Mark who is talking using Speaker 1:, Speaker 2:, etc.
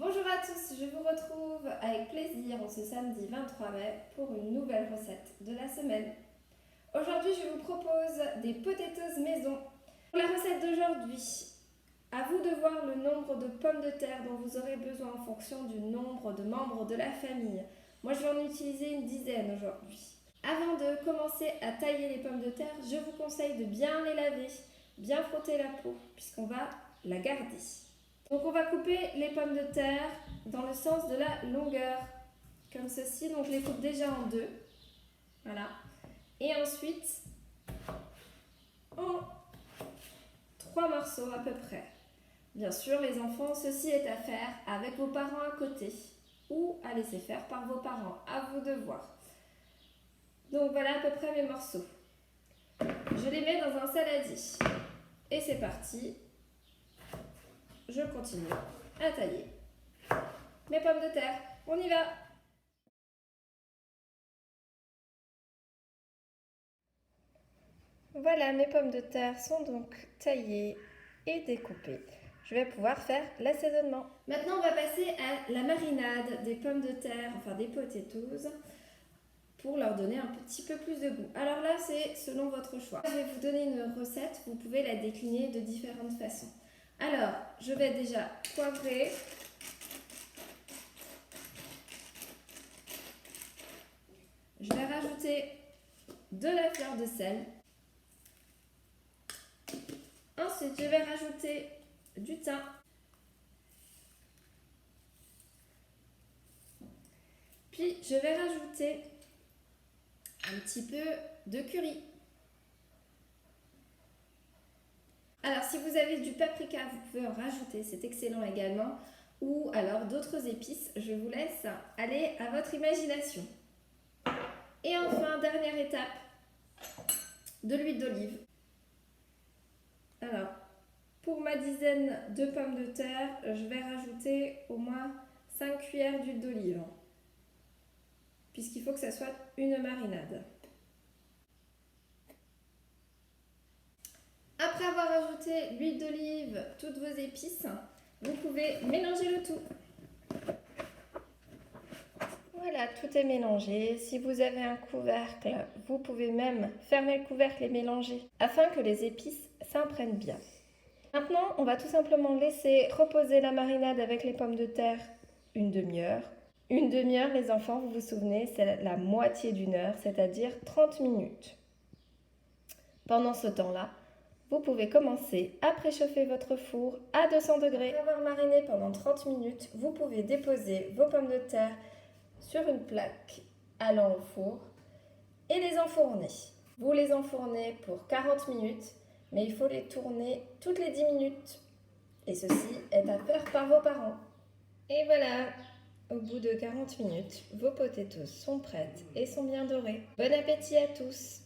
Speaker 1: Bonjour à tous, je vous retrouve avec plaisir en ce samedi 23 mai pour une nouvelle recette de la semaine. Aujourd'hui, je vous propose des potatoes maison. Pour la recette d'aujourd'hui, à vous de voir le nombre de pommes de terre dont vous aurez besoin en fonction du nombre de membres de la famille. Moi, je vais en utiliser une dizaine aujourd'hui. Avant de commencer à tailler les pommes de terre, je vous conseille de bien les laver, bien frotter la peau, puisqu'on va la garder. Donc on va couper les pommes de terre dans le sens de la longueur, comme ceci. Donc je les coupe déjà en deux, voilà. Et ensuite en 3 morceaux à peu près. Bien sûr, les enfants, ceci est à faire avec vos parents à côté ou à laisser faire par vos parents, à vous de voir. Donc voilà à peu près mes morceaux. Je les mets dans un saladier. Et c'est parti. Je continue à tailler mes pommes de terre. On y va! Voilà, mes pommes de terre sont donc taillées et découpées. Je vais pouvoir faire l'assaisonnement. Maintenant, on va passer à la marinade des pommes de terre, enfin des potatoes, pour leur donner un petit peu plus de goût. Alors là, c'est selon votre choix. Je vais vous donner une recette, vous pouvez la décliner de différentes façons. Alors, je vais déjà poivrer. Je vais rajouter de la fleur de sel. Ensuite, je vais rajouter du thym. Puis, je vais rajouter un petit peu de curry. Alors, si vous avez du paprika, vous pouvez en rajouter, c'est excellent également. Ou alors d'autres épices, je vous laisse aller à votre imagination. Et enfin, dernière étape, de l'huile d'olive. Alors, pour ma dizaine de pommes de terre, je vais rajouter au moins 5 cuillères d'huile d'olive, puisqu'il faut que ça soit une marinade. Après avoir ajouté l'huile d'olive, toutes vos épices, vous pouvez mélanger le tout. Voilà, tout est mélangé. Si vous avez un couvercle, vous pouvez même fermer le couvercle et mélanger afin que les épices s'imprègnent bien. Maintenant, on va tout simplement laisser reposer la marinade avec les pommes de terre une demi-heure. Une demi-heure, les enfants, vous vous souvenez, c'est la moitié d'une heure, c'est-à-dire 30 minutes. Pendant ce temps-là, vous pouvez commencer à préchauffer votre four à 200 degrés. Après avoir mariné pendant 30 minutes, vous pouvez déposer vos pommes de terre sur une plaque allant au four et les enfourner. Vous les enfournez pour 40 minutes, mais il faut les tourner toutes les 10 minutes. Et ceci est à faire par vos parents. Et voilà, au bout de 40 minutes, vos potatoes sont prêtes et sont bien dorées. Bon appétit à tous!